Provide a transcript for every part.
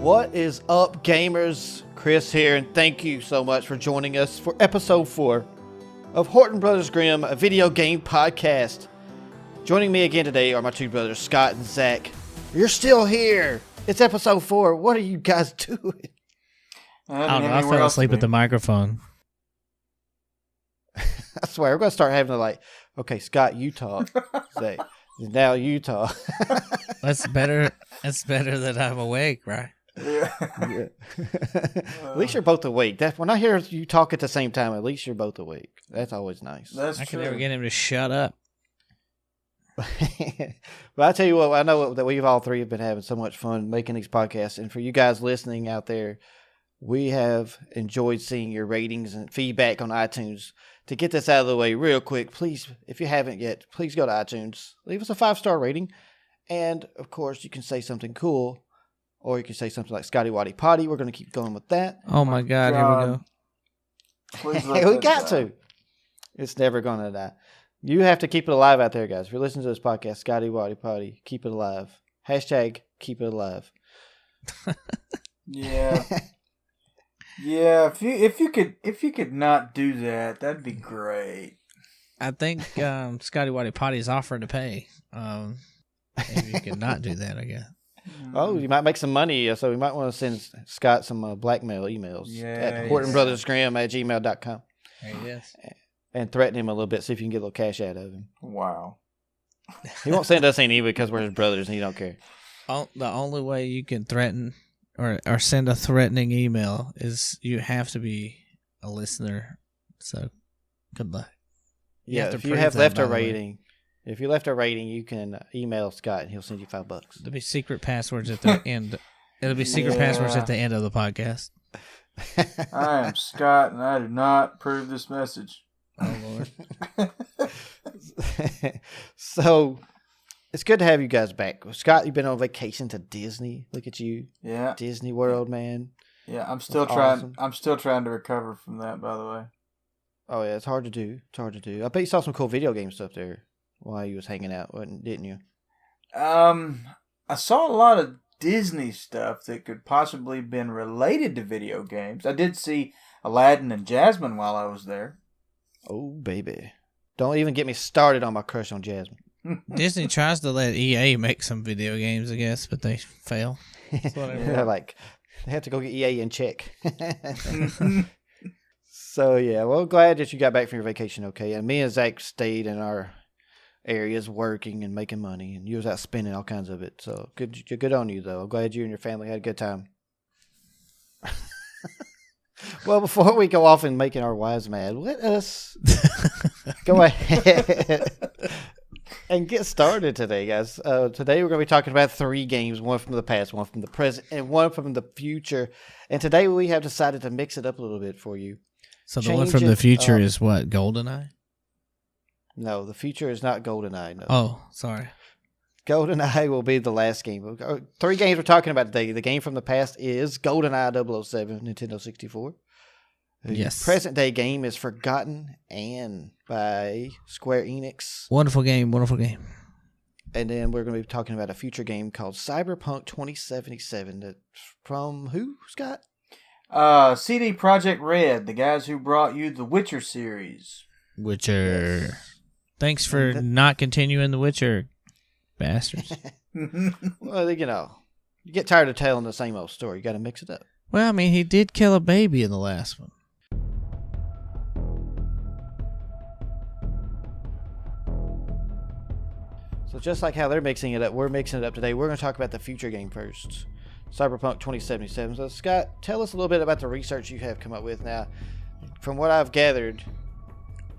What is up, gamers? Chris here, and thank you so much for joining us for episode 4 of Horton Brothers Grimm, a video game podcast. Joining me again today are my two brothers, Scott and Zach. You're still here. It's episode 4. What are you guys doing? I don't know. I fell asleep at the microphone. I swear, we're going to start having to okay, Scott, you talk. Zach, now you talk. That's better. That's better that I'm awake, right? Yeah. At least you're both awake. That's when I hear you talk at the same time. At least you're both awake. That's always nice. I can never get him to shut up. But I tell you what, I know that we've all three have been having so much fun making these podcasts, and for you guys listening out there, we have enjoyed seeing your ratings and feedback on iTunes. To get this out of the way real quick, please, if you haven't yet, please go to iTunes, leave us a 5-star rating, and of course, you can say something cool. Or you can say something like Scotty Waddy Potty. We're going to keep going with that. Oh my God, here we go. We got to. It's never going to die. You have to keep it alive out there, guys. If you're listening to this podcast, Scotty Waddy Potty, keep it alive. Hashtag keep it alive. Yeah. Yeah, if you could not do that, that'd be great. I think Scotty Waddy Potty is offering to pay. Maybe you could not do that, I guess. Oh, you might make some money, so we might want to send Scott some blackmail emails at hortonbrothersgrimm@gmail.com. Yes. And threaten him a little bit, see if you can get a little cash out of him. Wow. He won't send us any because we're his brothers and he don't care. The only way you can threaten or send a threatening email is you have to be a listener. So, good luck. If you have left a rating... If you left a rating, you can email Scott and he'll send you $5. There'll be secret passwords at the end. It'll be secret passwords at the end of the podcast. I am Scott and I do not approve this message. Oh, Lord. So, it's good to have you guys back. Scott, you've been on vacation to Disney. Look at you. Yeah. Disney World, man. Yeah, I'm still trying. Awesome. I'm still trying to recover from that, by the way. Oh, yeah, it's hard to do. I bet you saw some cool video game stuff there while you was hanging out, didn't you? I saw a lot of Disney stuff that could possibly have been related to video games. I did see Aladdin and Jasmine while I was there. Oh, baby. Don't even get me started on my crush on Jasmine. Disney tries to let EA make some video games, I guess, but they fail. They have to go get EA in check. So, yeah, well, glad that you got back from your vacation okay. And me and Zach stayed in our areas working and making money, and you was out spending all kinds of it. So good on you, though. I'm glad you and your family had a good time. Well, before we go off and making our wives mad, let us go ahead and get started today, guys. Today we're going to be talking about 3 games, one from the past, one from the present, and one from the future. And today we have decided to mix it up a little bit for you. So the one from the future is what, Goldeneye? No, the future is not GoldenEye. No. Oh, sorry. GoldenEye will be the last game. 3 games we're talking about today. The game from the past is GoldenEye 007, Nintendo 64. Yes. The present day game is Forgotten Anne by Square Enix. Wonderful game. And then we're going to be talking about a future game called Cyberpunk 2077. That's from who, Scott? CD Projekt Red, the guys who brought you the Witcher series. Witcher. Yes. Thanks for not continuing The Witcher, bastards. Well, you get tired of telling the same old story. You got to mix it up. Well, I mean, he did kill a baby in the last one. So just like how they're mixing it up, we're mixing it up today. We're going to talk about the future game first. Cyberpunk 2077. So, Scott, tell us a little bit about the research you have come up with. Now, from what I've gathered,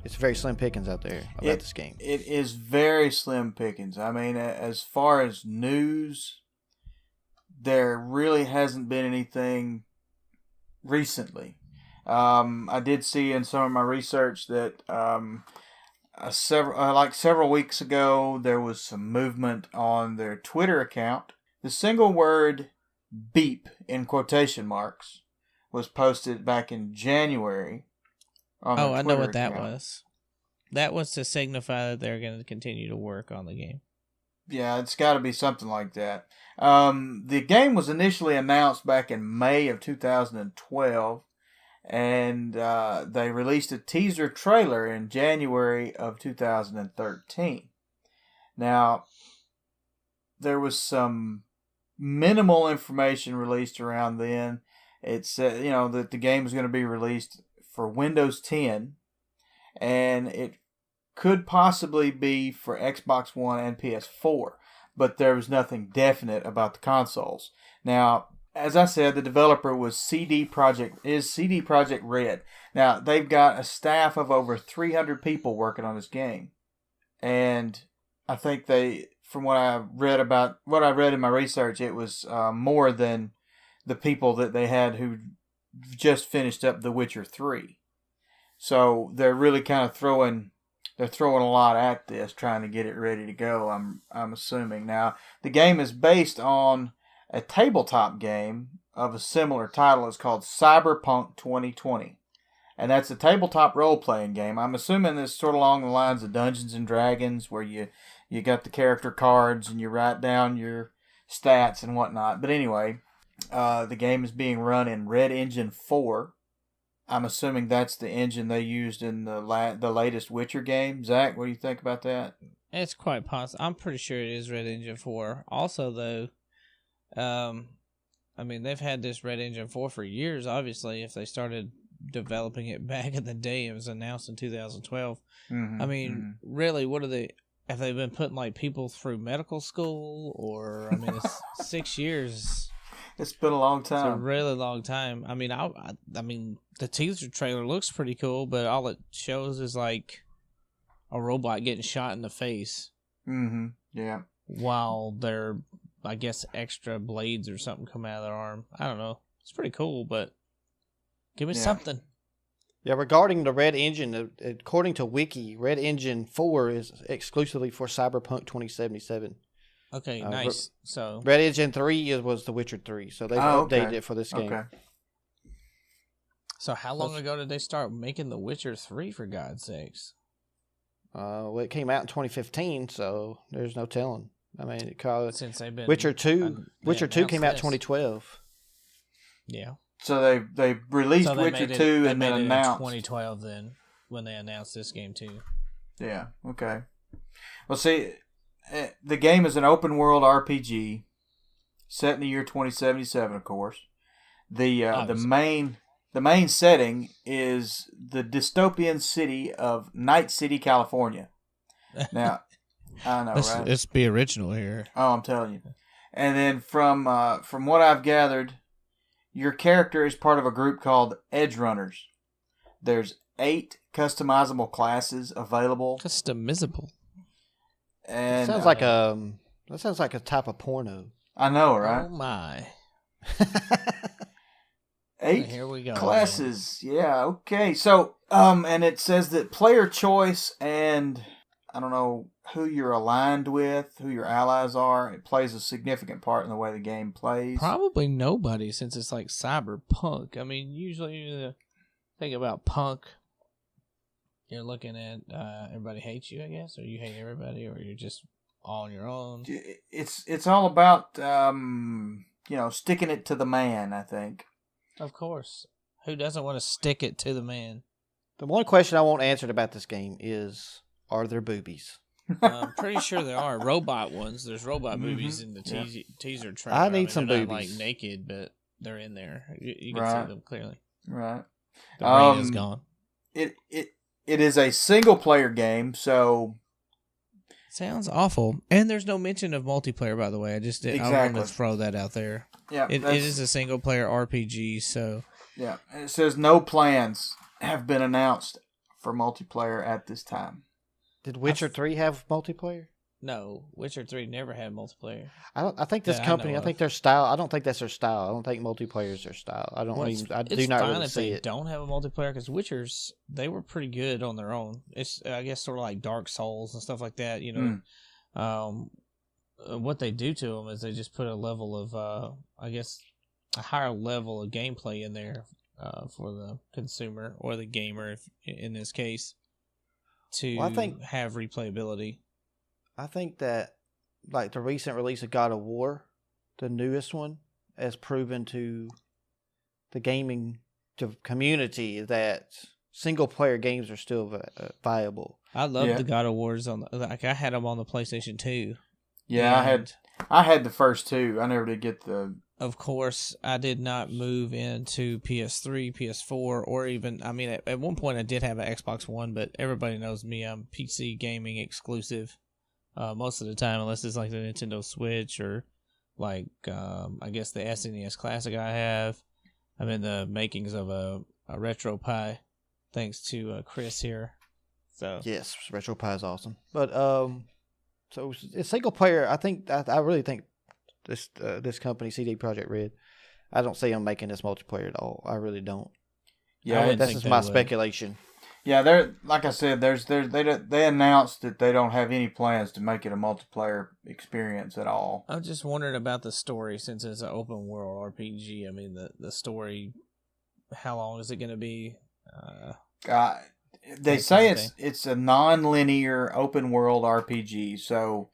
it's very slim pickings out there about this game. It is very slim pickings. I mean, as far as news, there really hasn't been anything recently. I did see in some of my research that several weeks ago, there was some movement on their Twitter account. The single word "beep" in quotation marks was posted back in January. I know what that was. That was to signify that they're going to continue to work on the game. Yeah, it's got to be something like that. The game was initially announced back in May of 2012, and they released a teaser trailer in January of 2013. Now, there was some minimal information released around then. It said, that the game was going to be released for Windows 10, and it could possibly be for Xbox One and PS4, but there was nothing definite about the consoles. Now, as I said, the developer was CD Projekt Red. Now, they've got a staff of over 300 people working on this game, and I think from what I read in my research, it was more than the people that they had who just finished up The Witcher 3. So they're really kind of throwing a lot at this, trying to get it ready to go. I'm assuming. Now, the game is based on a tabletop game of a similar title. It's called Cyberpunk 2020, and that's a tabletop role playing game. I'm assuming it's sort of along the lines of Dungeons and Dragons, where you got the character cards and you write down your stats and whatnot. But anyway, the game is being run in Red Engine 4. I'm assuming that's the engine they used in the latest Witcher game. Zach, what do you think about that? It's quite possible. I'm pretty sure it is Red Engine 4. Also, though, they've had this Red Engine 4 for years, obviously. If they started developing it back in the day, it was announced in 2012. Mm-hmm. Really, what are they... Have they been putting, people through medical school? Or, it's 6 years... It's been a long time. It's a really long time. The teaser trailer looks pretty cool, but all it shows is a robot getting shot in the face. Mm-hmm. Yeah. While their, I guess, extra blades or something come out of their arm. I don't know. It's pretty cool, but give me something. Yeah, regarding the Red Engine, according to Wiki, Red Engine 4 is exclusively for Cyberpunk 2077. Okay, nice. So Red Engine 3 was The Witcher 3, so they've updated it for this game. Okay. So how long ago did they start making The Witcher 3, for God's sakes? It came out in 2015, so there's no telling. Since they've been Witcher 2 came out in 2012. Yeah. So they released Witcher 2 and then announced 2012 then when they announced this game too. Yeah. Okay. Well, see, the game is an open world RPG set in the year 2077, of course. The main setting is the dystopian city of Night City, California. Now, I know, right? Let's be original here. Oh, I'm telling you. And then from what I've gathered, your character is part of a group called Edge Runners. There's 8 customizable classes available. Customizable. And that sounds like a type of porno. I know, right? Oh my! 8 here we go. classes. Yeah. Okay. So, and it says that player choice and I don't know who you're aligned with, who your allies are. It plays a significant part in the way the game plays. Probably nobody, since it's like cyberpunk. Usually you think about punk. You're looking at everybody hates you, I guess, or you hate everybody, or you're just all on your own. It's all about sticking it to the man, I think. Of course. Who doesn't want to stick it to the man? The one question I want answered about this game is, are there boobies? I'm pretty sure there are robot ones. There's robot boobies in the teaser trailer. I need some they're boobies. Not naked, but they're in there. You can see them clearly. Right. The rain is gone. It is a single player game, so sounds awful. And there's no mention of multiplayer, by the way. I wanted to throw that out there. Yeah, it is a single player RPG, so yeah. And it says no plans have been announced for multiplayer at this time. Did Witcher 3 have multiplayer? No, Witcher 3 never had multiplayer. I think this company. I think their style. I don't think that's their style. I don't think multiplayer is their style. I do not really see it. It's fine if they don't have a multiplayer, because Witchers, they were pretty good on their own. It's, I guess, sort of like Dark Souls and stuff like that. What they do to them is they just put a level of, I guess, a higher level of gameplay in there for the consumer or the gamer, if, in this case, to have replayability. I think that like the recent release of God of War, the newest one, has proven to the gaming community that single player games are still viable. I love the God of Wars I had them on the PlayStation 2. Yeah, I had the first two. I never did get the. Of course, I did not move into PS3, PS4, or even. I mean, at one point I did have an Xbox One, but everybody knows me. I'm PC gaming exclusive most of the time, unless it's like the Nintendo Switch or like I guess the SNES Classic I have. I'm in the makings of a Retro Pie, thanks to Chris here. So yes, Retro Pie is awesome, but so it's single player. I really think this company, CD Projekt Red, I don't see them making this multiplayer at all. I really don't. Yeah, that's just my speculation. Yeah, they're like I said. They announced that they don't have any plans to make it a multiplayer experience at all. I'm just wondering about the story, since it's an open world RPG. I mean, the story. How long is it going to be? They say it's a non-linear open world RPG, so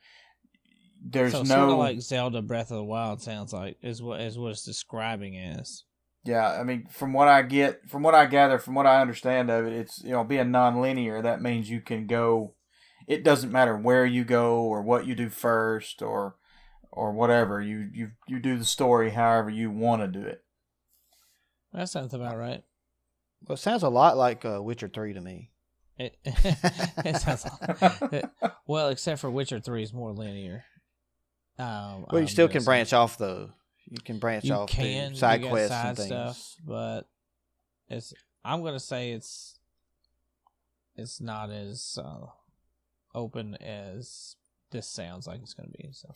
there's no sort of like Zelda Breath of the Wild sounds like is what it's describing as. Yeah, I mean, from what I gather, from what I understand of it, it's being non-linear. That means you can go. It doesn't matter where you go or what you do first or whatever. You do the story however you want to do it. That sounds about right. Well, it sounds a lot like Witcher 3 to me. It sounds well, except for Witcher 3 is more linear. Well, you still can branch off though. You can branch off to side quests and things. Stuff, but I'm gonna say it's not as open as this sounds like it's gonna be. So.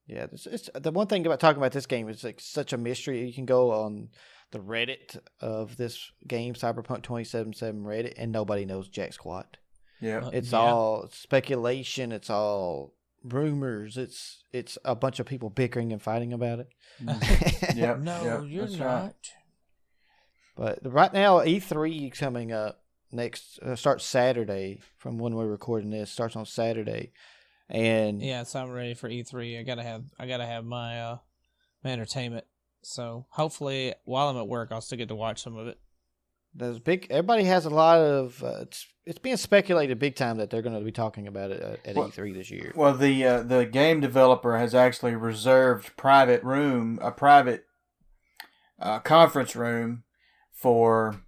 Yeah, it's the one thing about talking about this game is like such a mystery. You can go on the Reddit of this game, Cyberpunk 2077 Reddit, and nobody knows jack squat. Yeah, it's all speculation. It's all rumors. It's a bunch of people bickering and fighting about it. You're not. Right. But right now, E3 coming up next starts Saturday. From when we're recording this, starts on Saturday. And so I'm ready for E3. I gotta have my my entertainment. So hopefully, while I'm at work, I'll still get to watch some of it. There's everybody has a lot of. It's being speculated big time that they're going to be talking about it at E3 this year. Well, the game developer has actually reserved a private conference room for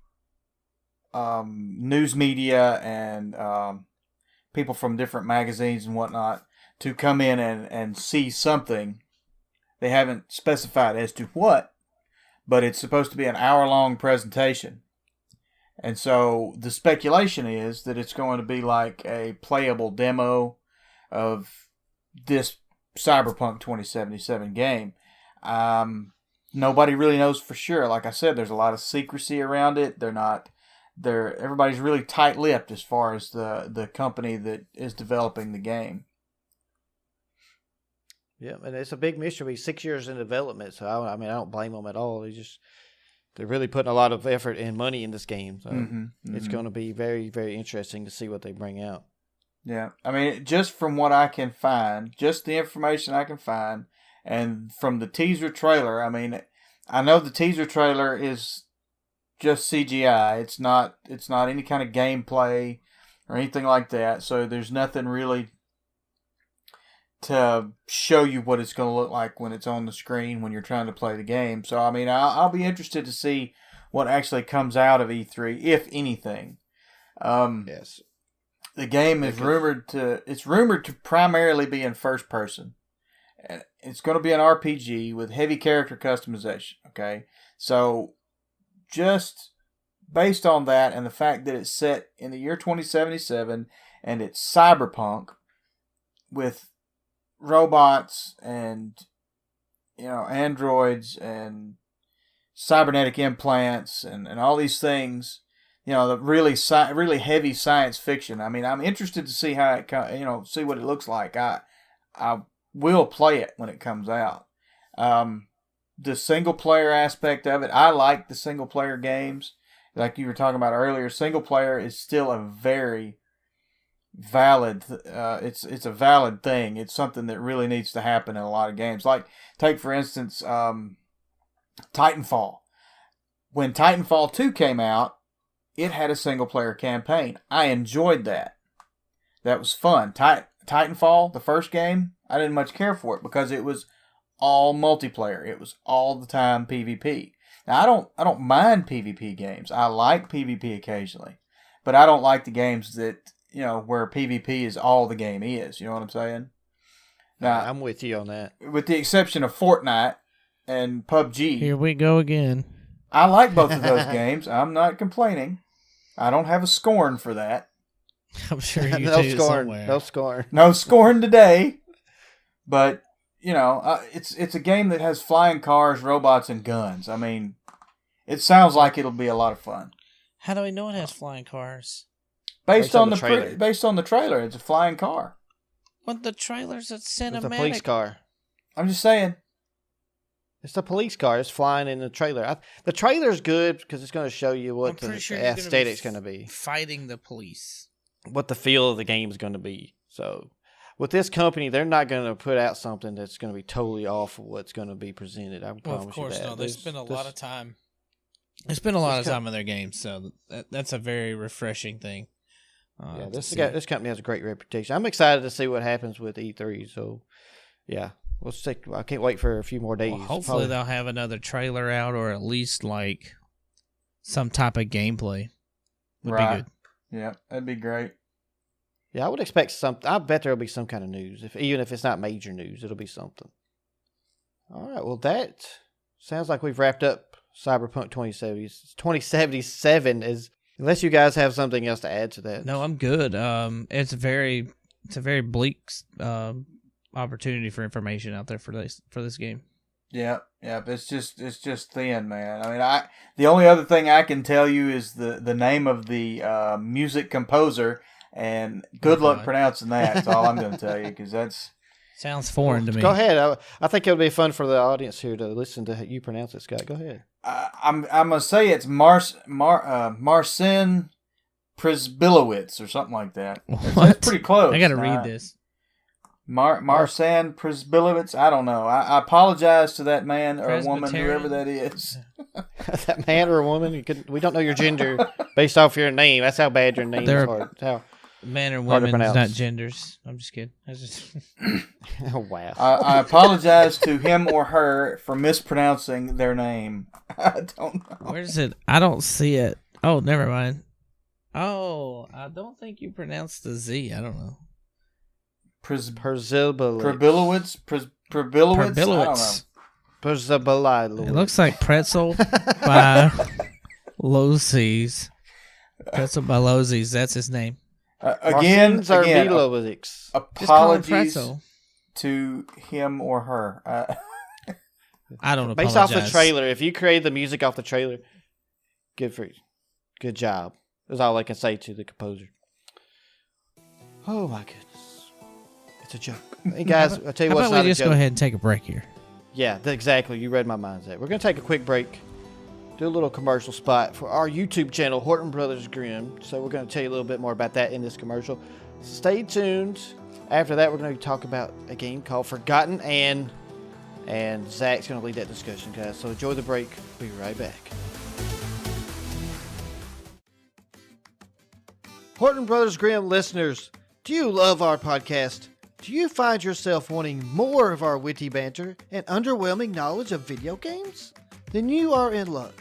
news media and people from different magazines and whatnot to come in and see something. They haven't specified as to what, but it's supposed to be an hour-long presentation. And so the speculation is that it's going to be like a playable demo of this Cyberpunk 2077 game. Nobody really knows for sure. Like I said, there's a lot of secrecy around it. Everybody's really tight-lipped as far as the company that is developing the game. Yeah, and it's a big mystery. 6 years in development, so I don't blame them at all. They're really putting a lot of effort and money in this game, so it's going to be very, very interesting to see what they bring out. Yeah, I mean, just from what I can find, just the information I can find, and from the teaser trailer, I mean, I know the teaser trailer is just CGI. It's not any kind of gameplay or anything like that. So there's nothing really to show you what it's going to look like when it's on the screen when you're trying to play the game. So I mean, I'll be interested to see what actually comes out of E3, if anything. Yes. The game is rumored to primarily be in first person. It's going to be an RPG with heavy character customization. Okay, so just based on that and the fact that it's set in the year 2077 and it's cyberpunk with robots and androids and cybernetic implants and all these things, the really heavy science fiction. I mean, I'm interested to see how it see what it looks like. I will play it when it comes out. The single player aspect of it, I like the single player games. Like you were talking about earlier, single player is still a very, valid. It's a valid thing. It's something that really needs to happen in a lot of games. Like, take for instance, Titanfall. When Titanfall 2 came out, it had a single player campaign. I enjoyed that. That was fun. Titanfall, the first game, I didn't much care for it because it was all multiplayer. It was all the time PvP. Now, I don't mind PvP games. I like PvP occasionally, but I don't like the games that, where PvP is all the game is. You know what I'm saying? Now, I'm with you on that. With the exception of Fortnite and PUBG. Here we go again. I like both of those games. I'm not complaining. I don't have a scorn for that. I'm sure you no do scorn. somewhere. No scorn. No scorn today. But, it's a game that has flying cars, robots, and guns. I mean, it sounds like it'll be a lot of fun. How do we know it has flying cars? Based on the trailer. Based on the trailer, it's a flying car. But the trailer's a cinematic. It's a police car. I'm just saying. It's a police car. It's flying in the trailer. The trailer's good because it's going to show you what the aesthetic's going to be. Fighting the police. What the feel of the game is going to be. So, with this company, they're not going to put out something that's going to be totally off of what's going to be presented. I promise of course, you that. no. They spend a lot of time. They spend a lot of time in their games, so that's a very refreshing thing. This company has a great reputation. I'm excited to see what happens with E3. So, yeah. I can't wait for a few more days. Well, hopefully they'll have another trailer out, or at least like some type of gameplay. Would be good. Yeah, that'd be great. Yeah, I would expect something. I bet there'll be some kind of news. Even if it's not major news, it'll be something. All right. Well, that sounds like we've wrapped up Cyberpunk 2077. Unless you guys have something else to add to that. No, I'm good. It's a very bleak opportunity for information out there for this game. Yeah. It's just thin, man. I mean, the only other thing I can tell you is the name of the music composer, and good luck pronouncing that. That's all I'm going to tell you, because that's sounds foreign to me. Go ahead. I think it'll be fun for the audience here to listen to how you pronounce it, Scott. Go ahead. I'm gonna say it's Marcin Przbilowicz or something like that. That's pretty close. I got to read this. Marcin Przbilowicz. I don't know. I apologize to that man or woman, whoever that is. That man or woman. We don't know your gender based off your name. That's how bad your name is. Hard. Man or woman is not genders. I'm just kidding. Oh, wow. I apologize to him or her for mispronouncing their name. I don't know. Where is it? I don't see it. Oh, never mind. Oh, I don't think you pronounced the Z. I don't know. Przbilowicz. It looks like pretzel by Lozzi's. Pretzel by Lozzi's. That's his name. Again, apologies to him or her. I don't know. Based off the trailer, if you create the music off the trailer, good for you. Good job. That's all I can say to the composer. Oh my goodness, it's a joke. Hey guys, I'll tell you what's not a joke. How about we just go ahead and take a break here? Yeah, exactly. You read my mind, Zach. We're going to take a quick break. Do a little commercial spot for our YouTube channel, Horton Brothers Grimm. So we're going to tell you a little bit more about that in this commercial. So stay tuned. After that, we're going to talk about a game called Forgotten and Zach's going to lead that discussion, guys. So enjoy the break. Be right back. Horton Brothers Grimm listeners, do you love our podcast? Do you find yourself wanting more of our witty banter and underwhelming knowledge of video games? Then you are in luck.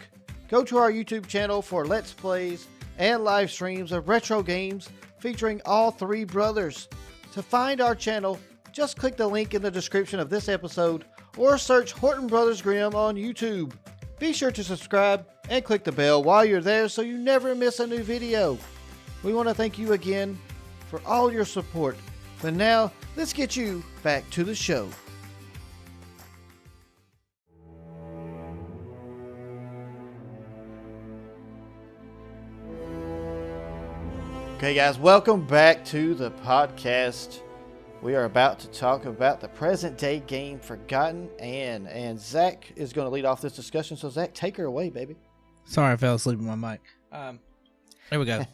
Go to our YouTube channel for Let's Plays and live streams of retro games featuring all three brothers. To find our channel, just click the link in the description of this episode or search Horton Brothers Grimm on YouTube. Be sure to subscribe and click the bell while you're there so you never miss a new video. We want to thank you again for all your support. But now, let's get you back to the show. Okay, guys, welcome back to the podcast. We are about to talk about the present-day game Forgotten and Zach is going to lead off this discussion. So, Zach, take her away, baby. Sorry, I fell asleep with my mic. There we go.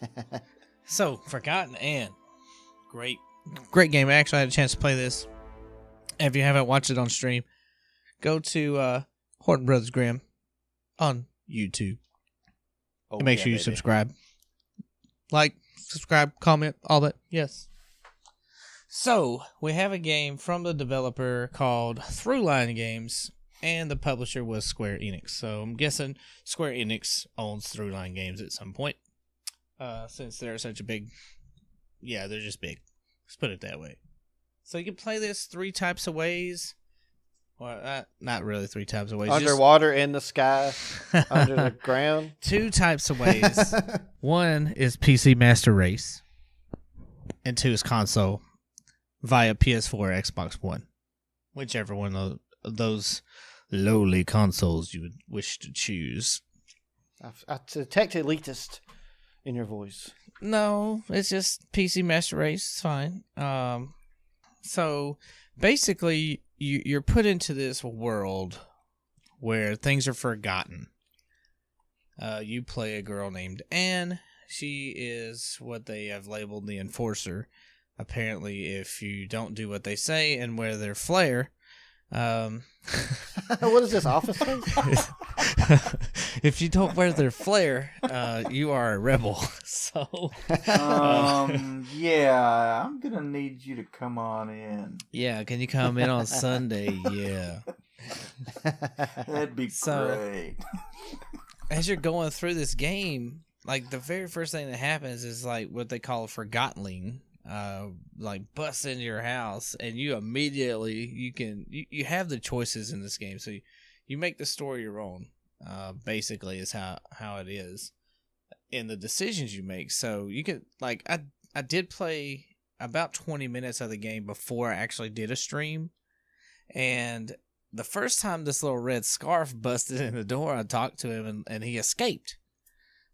So, Forgotten Anne. great game. I actually had a chance to play this. If you haven't watched it on stream, go to Horton Brothers Grimm on YouTube. Oh, And make sure you subscribe. Like, subscribe, comment, all that. Yes. So, we have a game from the developer called ThroughLine Games, and the publisher was Square Enix. So, I'm guessing Square Enix owns ThroughLine Games at some point. Since they're such a big... Yeah, they're just big. Let's put it that way. So, you can play this 3 types of ways. Well, not really 3 types of ways. Underwater, in the sky, under the ground. 2 types of ways. 1 is PC Master Race, and 2 is console via PS4 or Xbox One. Whichever one of those lowly consoles you would wish to choose. I detect elitist in your voice. No, it's just PC Master Race. It's fine. So, basically... You're put into this world where things are forgotten. You play a girl named Anne. She is what they have labeled the enforcer. Apparently, if you don't do what they say and wear their flare... What is this, Office Space? If you don't wear their flare, you are a rebel. So, yeah, I'm gonna need you to come on in. Yeah, can you come in on Sunday? Yeah, that'd be great. As you're going through this game, like the very first thing that happens is like what they call a forgotling. Like busts into your house, and you immediately you have the choices in this game, so you make the story your own. Basically, is how it is in the decisions you make. So you can like I did play about 20 minutes of the game before I actually did a stream, and the first time this little red scarf busted in the door, I talked to him and he escaped.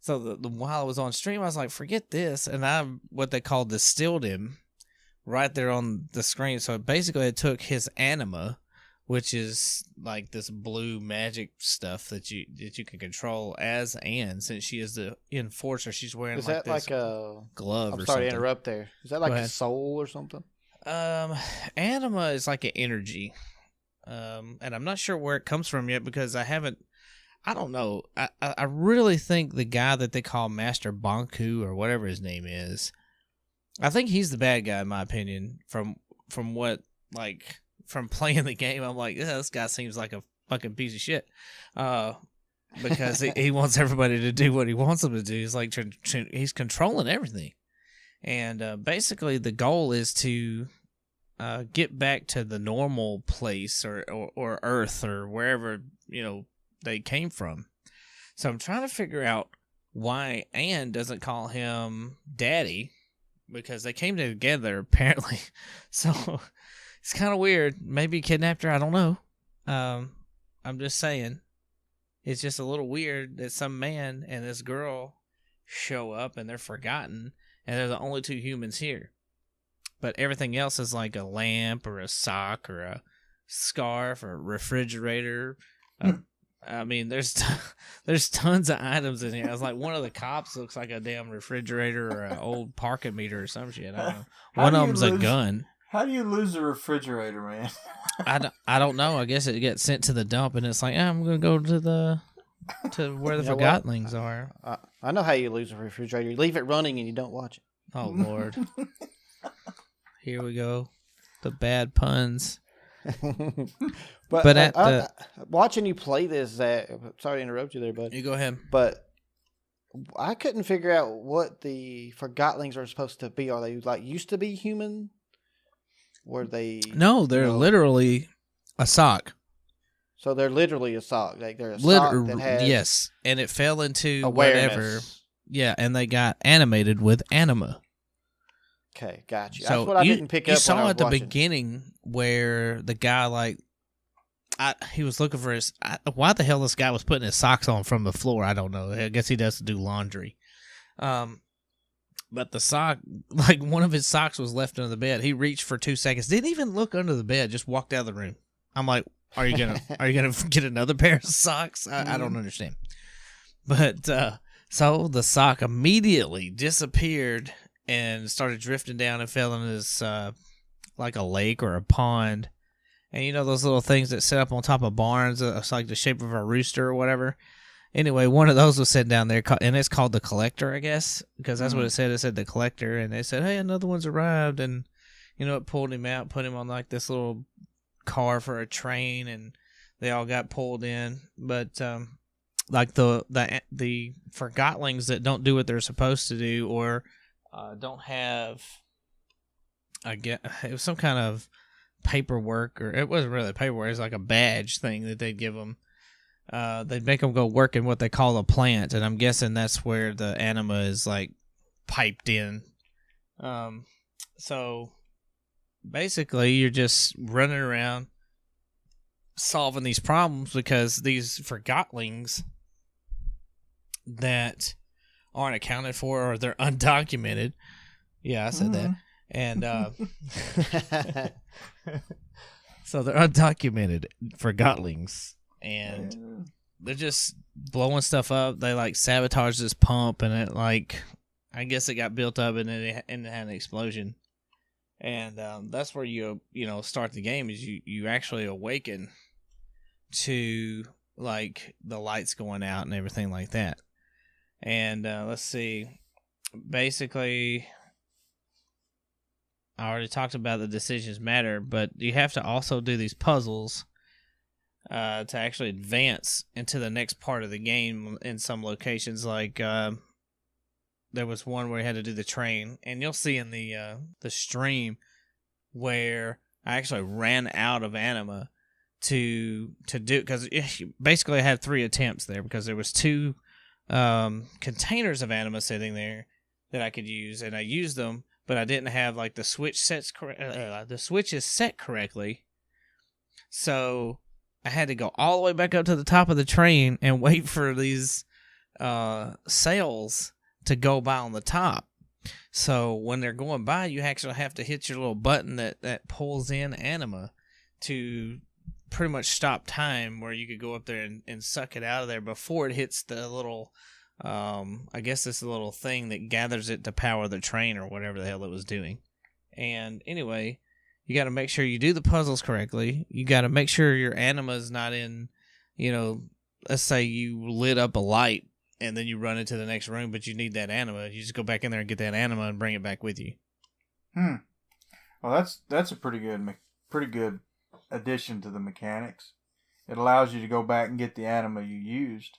So while I was on stream, I was like, forget this. And I, what they call distilled him right there on the screen. So basically it took his anima, which is like this blue magic stuff that you can control as Anne, since she is the enforcer. She's wearing is like that this like a glove or something. I'm sorry to interrupt there. Is that like a soul or something? Anima is like an energy. And I'm not sure where it comes from yet because I don't know. I really think the guy that they call Master Banku or whatever his name is, I think he's the bad guy in my opinion. From what from playing the game, I'm like, this guy seems like a fucking piece of shit. Because he wants everybody to do what he wants them to do. He's like he's controlling everything, and basically the goal is to get back to the normal place or Earth or wherever they came from. So I'm trying to figure out why Anne doesn't call him Daddy, because they came together apparently. So it's kind of weird. Maybe he kidnapped her. I don't know. I'm just saying. It's just a little weird that some man and this girl show up and they're forgotten and they're the only 2 humans here. But everything else is like a lamp or a sock or a scarf or a refrigerator. I mean, there's tons of items in here. I was like, one of the cops looks like a damn refrigerator or an old parking meter or some shit. I don't know. One of them's a gun. How do you lose a refrigerator, man? I don't know. I guess it gets sent to the dump, and it's like, I'm going to go to where the forgotlings are. I know how you lose a refrigerator. You leave it running and you don't watch it. Oh, Lord. Here we go. The bad puns. but at watching you play this, sorry to interrupt you there, bud. You go ahead. But I couldn't figure out what the forgotlings are supposed to be. Are they like used to be human? Were they? No, they're literally a sock. So they're literally a sock. Like they're a sock that has yes, and it fell into awareness. Whatever. Yeah, and they got animated with anima. Okay, got you. So that's what I didn't pick up. You saw at the watching. beginning where the guy he was looking for his. Why the hell this guy was putting his socks on from the floor? I don't know. I guess he does do laundry. But the sock, like one of his socks was left under the bed. He reached for 2 seconds, didn't even look under the bed, just walked out of the room. I'm like, are you gonna get another pair of socks? I don't understand. But so the sock immediately disappeared, and started drifting down and fell in this like a lake or a pond. And you know those little things that sit up on top of barns? It's like the shape of a rooster or whatever. Anyway, one of those was sitting down there, and it's called the Collector, I guess, because that's what it said. It said the Collector, and they said, hey, another one's arrived, and, you know, it pulled him out, put him on, like, this little car for a train, and they all got pulled in. But, like, the Forgotlings that don't do what they're supposed to do or don't have, I guess, it was some kind of paperwork, or it wasn't really paperwork, it was like a badge thing that they'd give them. They'd make them go work in what they call a plant, and I'm guessing that's where the anima is, like, piped in. So, basically, you're just running around solving these problems because these Forgotlings that aren't accounted for or they're undocumented. Yeah, I said that. And, so they're undocumented Forgotlings. And they're just blowing stuff up. They like sabotage this pump, and it like, I guess it got built up, and it had an explosion. And that's where you start the game. Is you actually awaken to like the lights going out and everything like that. And let's see, basically, I already talked about the decisions matter, but you have to also do these puzzles. To actually advance into the next part of the game in some locations, like there was one where you had to do the train, and you'll see in the stream where I actually ran out of anima to do, because basically I had 3 attempts there because there was 2 containers of anima sitting there that I could use, and I used them, but I didn't have like the switch the switch is set correctly, so I had to go all the way back up to the top of the train and wait for these sails to go by on the top. So when they're going by, you actually have to hit your little button that pulls in anima to pretty much stop time, where you could go up there and suck it out of there before it hits the little, I guess this little thing that gathers it to power the train or whatever the hell it was doing. And anyway, you got to make sure you do the puzzles correctly. You got to make sure your anima is not in, let's say you lit up a light and then you run into the next room, but you need that anima. You just go back in there and get that anima and bring it back with you. Well, that's a pretty good addition to the mechanics. It allows you to go back and get the anima you used.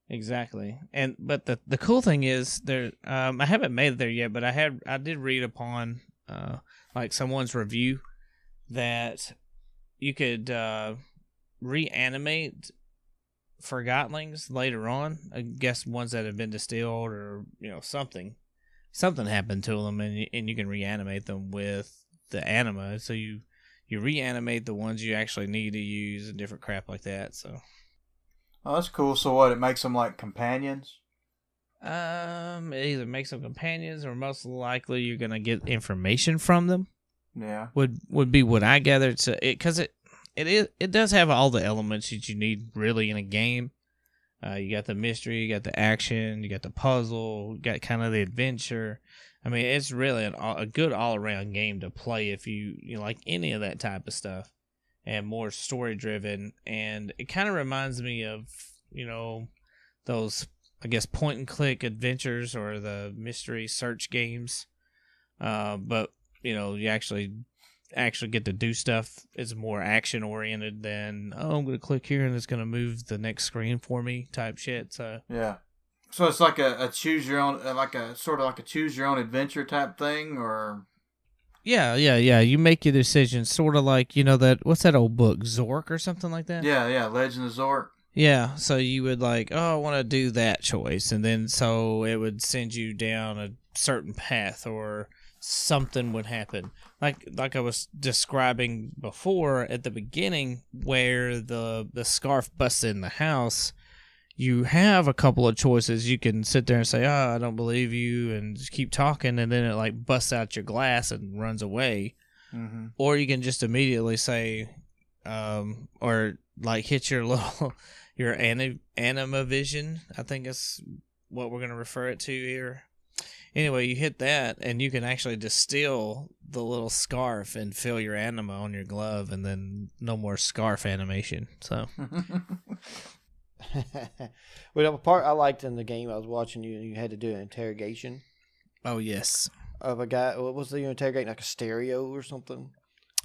Exactly. But the cool thing is there. I haven't made it there yet, but I did read upon like someone's review that you could reanimate Forgotlings later on. I guess ones that have been distilled or something happened to them, and you can reanimate them with the anima. So you reanimate the ones you actually need to use and different crap like that. So. Oh, that's cool. So what? It makes them like companions? It either makes them companions, or most likely you're gonna get information from them. Yeah, would be what I gathered. So because it does have all the elements that you need really in a game. You got the mystery, you got the action, you got the puzzle, you got kind of the adventure. I mean, it's really a good all around game to play if you like any of that type of stuff, and more story driven. And it kind of reminds me of those, I guess, point and click adventures or the mystery search games. But you actually get to do stuff. It's more action oriented than, I'm going to click here and it's going to move the next screen for me type shit. So yeah. So it's like a choose your own, like a sort of like a choose your own adventure type thing, or. Yeah. You make your decisions, sort of like what's that old book, Zork or something like that? Yeah, Legend of Zork. Yeah, so you would I want to do that choice, and then so it would send you down a certain path, or something would happen. Like I was describing before at the beginning, where the scarf busts in the house, you have a couple of choices. You can sit there and say, I don't believe you, and just keep talking, and then it busts out your glass and runs away. Mm-hmm. Or you can just immediately say, or hit your little... your anima vision, I think is what we're going to refer it to here. Anyway, you hit that, and you can actually distill the little scarf and fill your anima on your glove, and then no more scarf animation. So, Well, the part I liked in the game I was watching you had to do an interrogation oh yes, of a guy. What was the interrogating? Like a stereo or something?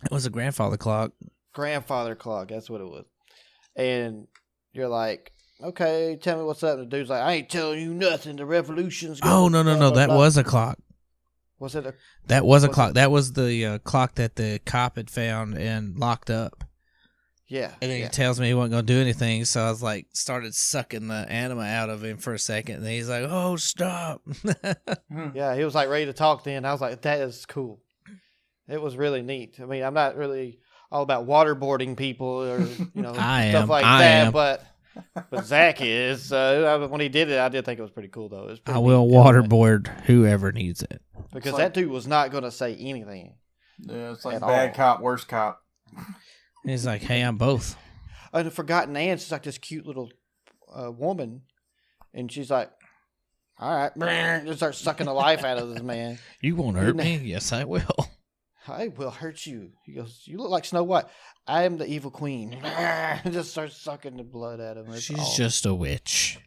it was a grandfather clock. Grandfather clock. That's what it was. And you're like, okay, tell me what's up. And the dude's like, I ain't telling you nothing. The revolution's going. Oh no! That was a clock. Was it a? That was a clock. That was the clock that the cop had found and locked up. Yeah. And then he tells me he wasn't going to do anything, so I was like, started sucking the anima out of him for a second, and then he's like, oh, stop. Yeah, he was like ready to talk then. I was like, that is cool. It was really neat. I mean, I'm not really all about waterboarding people or, stuff like that, but Zach is. So when he did it, I did think it was pretty cool, though. It was pretty I will waterboard whoever needs it. Because that dude was not going to say anything. Yeah, it's like bad cop, worst cop. He's like, hey, I'm both. And the Forgotten Anne, she's like this cute little woman. And she's like, all right. Just start sucking the life out of this man. You won't hurt me? Yes, I will. I will hurt you. He goes, you look like Snow White. I am the evil queen. And just starts sucking the blood out of him. She's just a witch.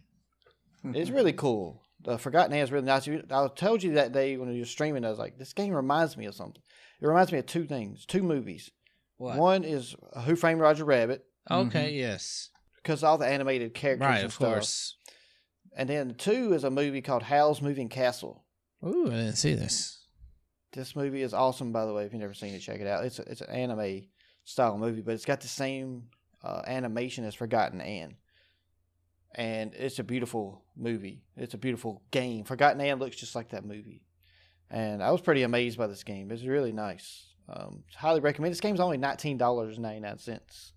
It's really cool. The Forgotten Anne is really nice. I told you that day when you were streaming, I was like, this game reminds me of something. It reminds me of two things, two movies. What? One is Who Framed Roger Rabbit. Okay, yes. Because all the animated characters right, and of stuff. course. And then two is a movie called Howl's Moving Castle. Ooh, I didn't see this. This movie is awesome, by the way. If you've never seen it, check it out. It's an anime style movie, but it's got the same animation as Forgotten Anne. And it's a beautiful movie. It's a beautiful game. Forgotten Anne looks just like that movie. And I was pretty amazed by this game. It's really nice. Highly recommend. This game's only $19.99,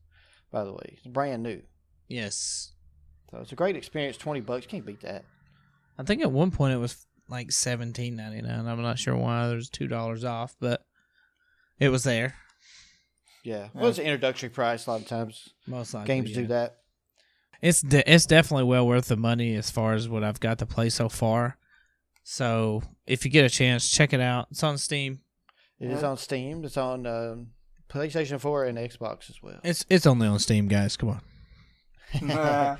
by the way. It's brand new. Yes. So it's a great experience. $20. You can't beat that. I think at one point it was like $17.99. I'm not sure why. There's $2 off, but it was there. Yeah. Well, it's an introductory price a lot of times. Most likely, games do that. It's definitely well worth the money as far as what I've got to play so far. So if you get a chance, check it out. It's on Steam. It is on Steam. It's on PlayStation 4 and Xbox as well. It's only on Steam, guys. Come on.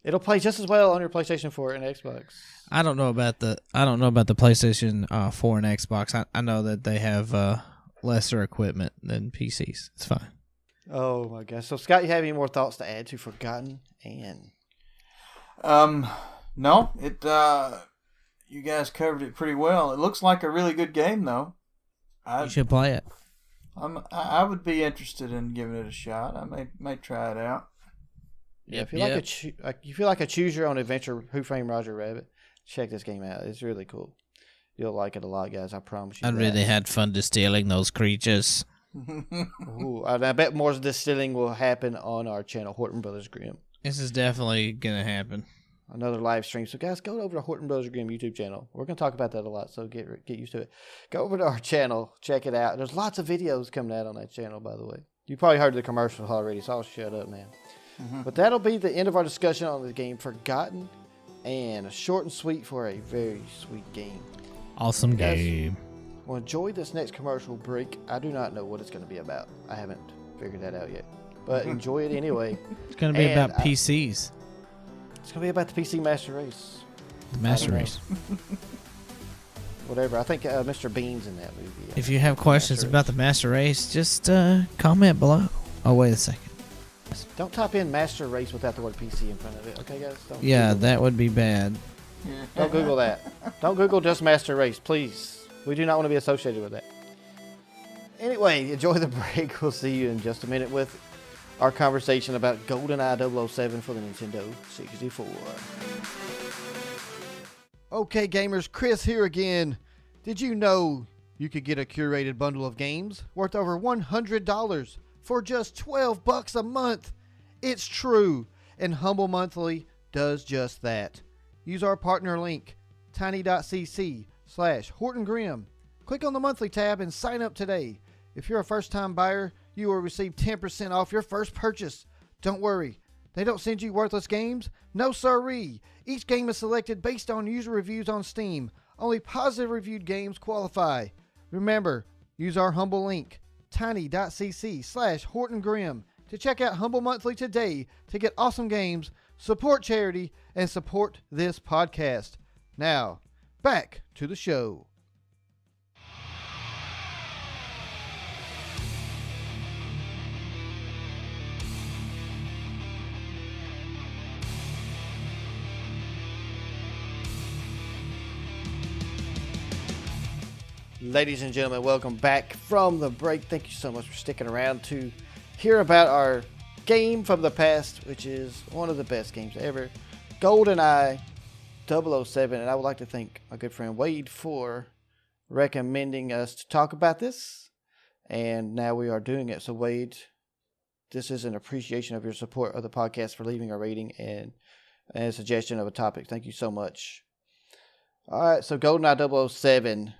It'll play just as well on your PlayStation 4 and Xbox. I don't know about the PlayStation 4 and Xbox. I know that they have lesser equipment than PCs. It's fine. Oh my gosh. So Scott, you have any more thoughts to add to Forgotten Anne? No. It you guys covered it pretty well. It looks like a really good game though. You should play it. I would be interested in giving it a shot. I may try it out. Yeah, if you feel like a choose your own adventure, Who Framed Roger Rabbit, check this game out. It's really cool. You'll like it a lot, guys. I promise you. I really had fun distilling those creatures. Ooh, I bet more distilling will happen on our channel, Horton Brothers Grimm. This is definitely gonna happen. Another live stream. So, guys, go over to Horton Brothers Grimm YouTube channel. We're going to talk about that a lot, so get used to it. Go over to our channel. Check it out. There's lots of videos coming out on that channel, by the way. You probably heard the commercials already, so I'll shut up now. Mm-hmm. But that'll be the end of our discussion on the game Forgotten Anne. Short and sweet for a very sweet game. Awesome game. Well, enjoy this next commercial break. I do not know what it's going to be about. I haven't figured that out yet. But enjoy it anyway. It's going to be about PCs. It's going to be about the PC Master Race. Master Race. Whatever. I think Mr. Bean's in that movie. If you have questions about the Master Race, just comment below. Oh, wait a second. Don't type in Master Race without the word PC in front of it. Okay, guys? That would be bad. Don't Google that. Don't Google just Master Race, please. We do not want to be associated with that. Anyway, enjoy the break. We'll see you in just a minute with our conversation about GoldenEye 007 for the Nintendo 64. Okay, gamers, Chris here again. Did you know you could get a curated bundle of games worth over $100 for just $12 a month? It's true, and Humble Monthly does just that. Use our partner link, tiny.cc/Horton Grimm. Click on the monthly tab and sign up today. If you're a first-time buyer, you will receive 10% off your first purchase. Don't worry, they don't send you worthless games. No sirree. Each game is selected based on user reviews on Steam. Only positive reviewed games qualify. Remember, use our humble link, tiny.cc/Horton Grimm, to check out Humble Monthly today to get awesome games, support charity, and support this podcast. Now, back to the show. Ladies and gentlemen, welcome back from the break. Thank you so much for sticking around to hear about our game from the past, which is one of the best games ever, Goldeneye 007. And I would like to thank my good friend Wade for recommending us to talk about this. And now we are doing it. So Wade, this is an appreciation of your support of the podcast for leaving a rating and a suggestion of a topic. Thank you so much. All right, so Goldeneye 007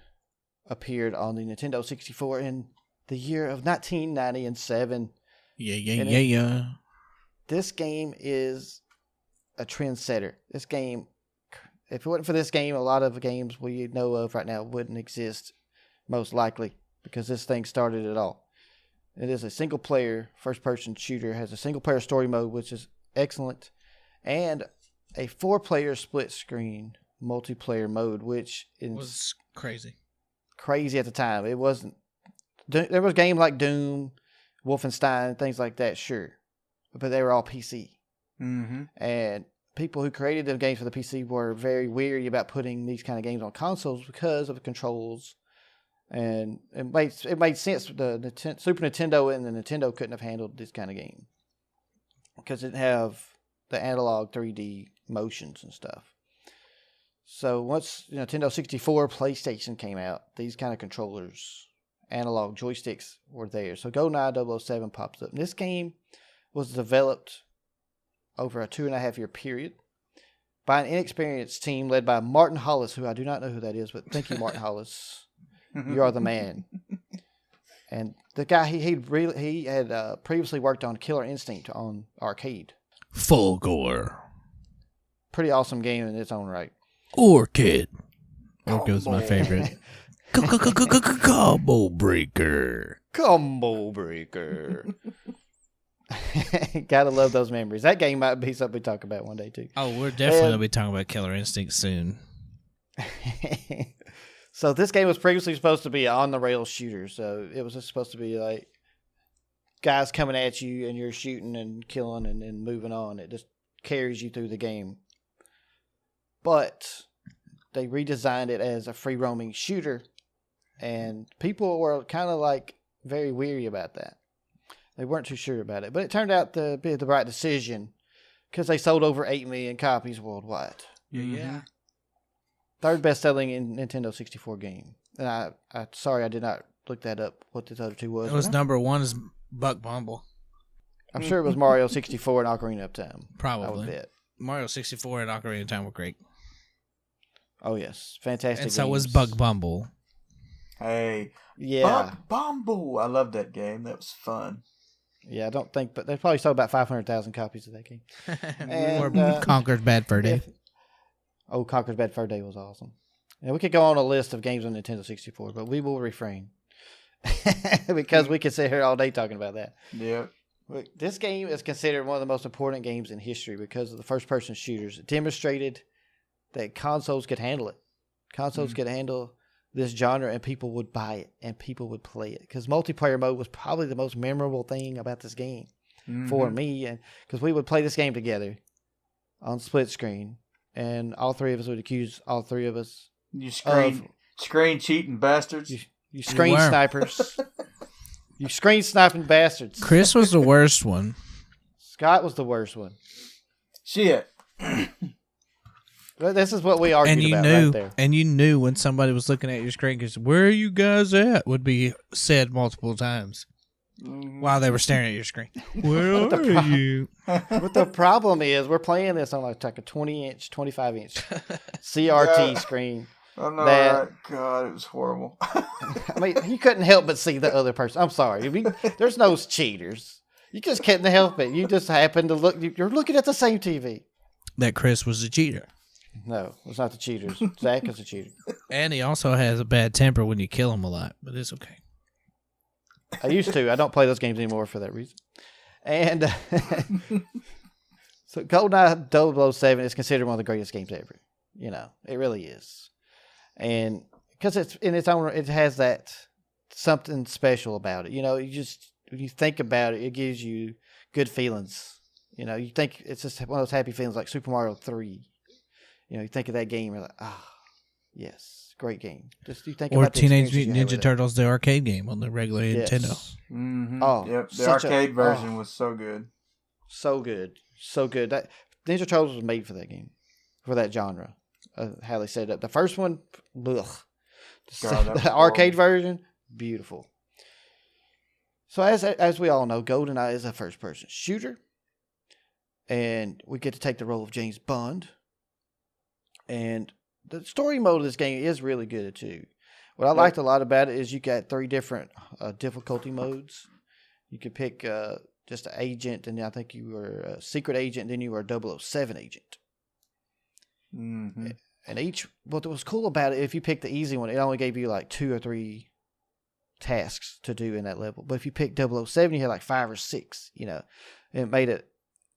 appeared on the Nintendo 64 in the year of 1997. Yeah. This game is a trendsetter. This game, if it wasn't for this game, a lot of games we know of right now wouldn't exist, most likely, because this thing started it all. It is a single-player, first-person shooter, has a single-player story mode, which is excellent, and a 4-player split-screen multiplayer mode, which was crazy at the time. It wasn't. There was games like Doom, Wolfenstein, things like that, sure, but they were all PC. Mm-hmm. And people who created them games for the PC were very weary about putting these kind of games on consoles because of the controls. And it made sense. The Super Nintendo and the Nintendo couldn't have handled this kind of game because it didn't have the analog 3D motions and stuff. So once Nintendo 64, PlayStation came out, these kind of controllers, analog joysticks were there. So GoldenEye 007 pops up. And this game was developed over a 2.5-year period by an inexperienced team led by Martin Hollis, who I do not know who that is, but thank you, Martin Hollis. You are the man. And the guy, he had previously worked on Killer Instinct on arcade. Full gore. Pretty awesome game in its own right. Orchid. Orchid's my favorite. Combo breaker. Gotta love those memories. That game might be something we talk about one day too. Oh, we're definitely going to be talking about Killer Instinct soon. So this game was previously supposed to be an on-the-rails shooter. So it was just supposed to be like guys coming at you and you're shooting and killing and moving on. It just carries you through the game. But they redesigned it as a free-roaming shooter. And people were kind of like very weary about that. They weren't too sure about it. But it turned out to be the right decision because they sold over 8 million copies worldwide. Yeah. Third best-selling in Nintendo 64 game. And I sorry I did not look that up, what this other two was. It was number one is Buck Bumble. I'm sure it was Mario 64 and Ocarina of Time. Probably. I would bet. Mario 64 and Ocarina of Time were great. Oh, yes. Fantastic And so games. was Buck Bumble. Hey. Yeah. Buck Bumble. I love that game. That was fun. Yeah, I don't think, but they probably sold about 500,000 copies of that game. Or Conker's Bad Fur Day. Conker's Bad Fur Day was awesome. And we could go on a list of games on Nintendo 64, but we will refrain. Because we could sit here all day talking about that. Yep. This game is considered one of the most important games in history because of the first-person shooters. It demonstrated that consoles could handle it. Consoles could handle this genre, and people would buy it, and people would play it. Because multiplayer mode was probably the most memorable thing about this game for me. And because we would play this game together on split screen, and all three of us would accuse all three of us. You screen cheating bastards. You screen snipers. You screen sniping bastards. Chris was the worst one. Scott was the worst one. Shit. This is what we argued about right there. And you knew when somebody was looking at your screen because "Where are you guys at?" would be said multiple times while they were staring at your screen. Where are you? But the problem is we're playing this on like a 20-inch, 25-inch CRT screen. I know, right? God, it was horrible. I mean, you couldn't help but see the other person. I'm sorry. There's no cheaters. You just couldn't help it. You just happened to look. You're looking at the same TV. That Chris was a cheater. No, it's not the cheaters. Zach is a cheater. And he also has a bad temper when you kill him a lot, but it's okay. I used to. I don't play those games anymore for that reason. And so GoldenEye 007 is considered one of the greatest games ever. You know, it really is. And because it's in its own, it has that something special about it. You know, when you think about it, it gives you good feelings. You know, you think it's just one of those happy feelings like Super Mario 3. You know, you think of that game, you're like, yes, great game. Just you think or about the Teenage experiences you Mutant had Ninja with Turtles, the arcade game on the regular Nintendo. Mm-hmm. Oh, yep. The arcade version was so good. So good. So good. That Ninja Turtles was made for that game, for that genre. How they set it up. The first one, ugh. The arcade version, beautiful. So as we all know, GoldenEye is a first-person shooter. And we get to take the role of James Bond. And the story mode of this game is really good too. What I liked a lot about it is you got 3 different difficulty modes. You could pick just an agent, and I think you were a secret agent, and then you were a 007 agent. Mm-hmm. And what was cool about it, if you picked the easy one, it only gave you like 2 or 3 tasks to do in that level. But if you picked 007, you had like 5 or 6, you know. And it made it,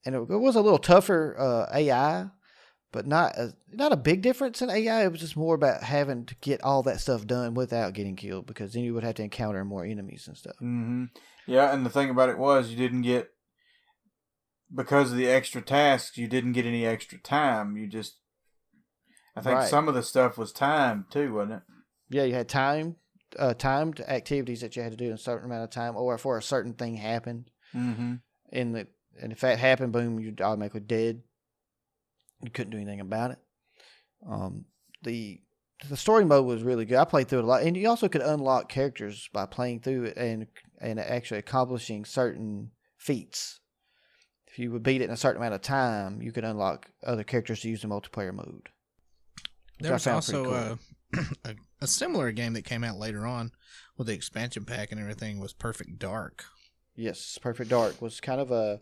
and it was a little tougher AI, but not a big difference in AI. It was just more about having to get all that stuff done without getting killed, because then you would have to encounter more enemies and stuff. Mm-hmm. Yeah, and the thing about it was you didn't get, because of the extra tasks, you didn't get any extra time. You just, I think some of the stuff was timed too, wasn't it? Yeah, you had timed activities that you had to do in a certain amount of time, or for a certain thing happened. Mm-hmm. And if that happened, boom, you're automatically dead. You couldn't do anything about it. The story mode was really good. I played through it a lot, and you also could unlock characters by playing through it and actually accomplishing certain feats. If you would beat it in a certain amount of time, you could unlock other characters to use in multiplayer mode. There was also a similar game that came out later on with the expansion pack and everything was Perfect Dark. Yes, Perfect Dark was kind of a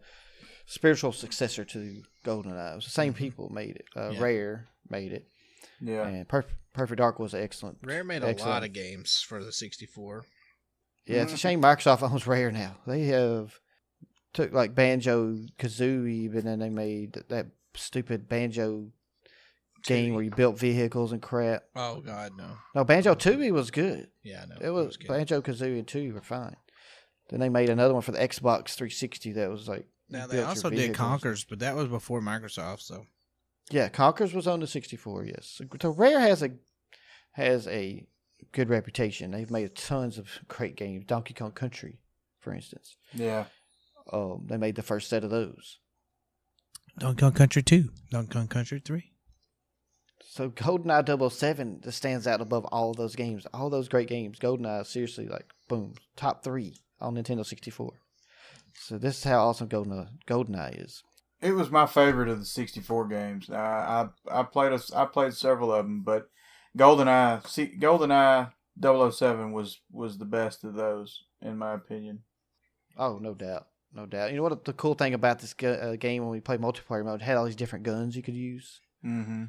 spiritual successor to GoldenEye. It was the same people made it. Rare made it. Yeah. And Perfect Dark was excellent. Rare made a lot of games for the 64. Yeah, it's a shame Microsoft owns Rare now. They have took like Banjo-Kazooie, but then they made that stupid Banjo game where you built vehicles and crap. Oh, God, no. No, Banjo-Tooie was good. Yeah, no. It was good. Banjo-Kazooie and 2 were fine. Then they made another one for the Xbox 360 that was like... Now, they also did Conkers, but that was before Microsoft, so... Yeah, Conkers was on the 64, yes. So Rare has a good reputation. They've made tons of great games. Donkey Kong Country, for instance. Yeah. They made the first set of those. Donkey Kong Country 2. Donkey Kong Country 3. So GoldenEye 007 just stands out above all of those games. All those great games. GoldenEye, seriously, like, boom, top 3 on Nintendo 64. So this is how awesome GoldenEye is. It was my favorite of the 64 games. I played several of them, but GoldenEye 007 was the best of those, in my opinion. Oh, no doubt. No doubt. You know what the cool thing about this game when we played multiplayer mode, it had all these different guns you could use. Mm-hmm.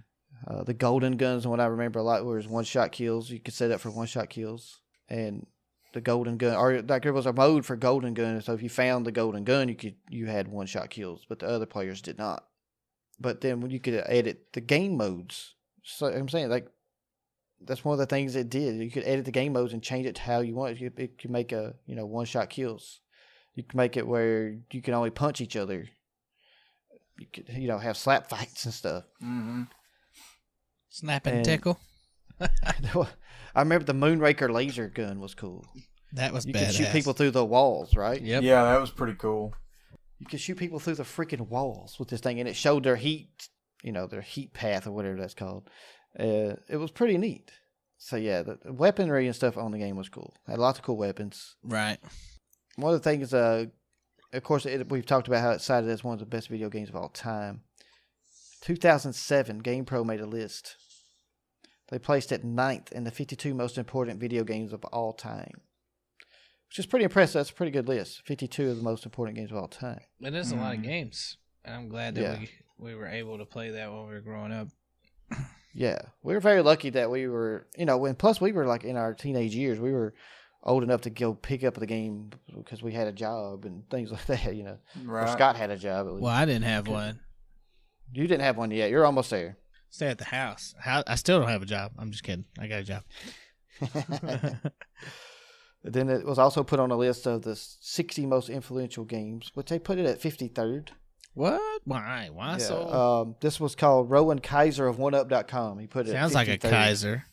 The golden guns, and what I remember a lot was one-shot kills. You could set up for one-shot kills. And the golden gun, or like there was a mode for golden gun, so if you found the golden gun, you had one-shot kills, but the other players did not. But then when you could edit the game modes, so I'm saying like that's one of the things it did. You could edit the game modes and change it to how you want. It could make one-shot kills. You can make it where you can only punch each other. You could have slap fights and stuff. Mm-hmm. Snap and tickle. I remember the Moonraker laser gun was cool. That was badass. You could shoot people through the walls, right? Yep. Yeah, that was pretty cool. You could shoot people through the freaking walls with this thing, and it showed their heat, their heat path or whatever that's called. It was pretty neat. So yeah, the weaponry and stuff on the game was cool. Had lots of cool weapons. Right. One of the things, of course, we've talked about how it's cited as one of the best video games of all time. 2007, GamePro made a list. They placed it 9th in the 52 most important video games of all time. Which is pretty impressive. That's a pretty good list. 52 of the most important games of all time. It is a lot of games. And I'm glad that we were able to play that when we were growing up. Yeah, we were very lucky that we were, and plus we were like in our teenage years, we were old enough to go pick up the game because we had a job and things like that, Or Right. Scott had a job at least. Well, I didn't have one. You didn't have one yet. You're almost there. Stay at the house. I still don't have a job. I'm just kidding. I got a job. Then it was also put on a list of the 60 most influential games, which they put it at 53rd. What? Why? Why Yeah, so? this was called Rowan Kaiser of OneUp.com. He put it Sounds at like a 53rd. Kaiser.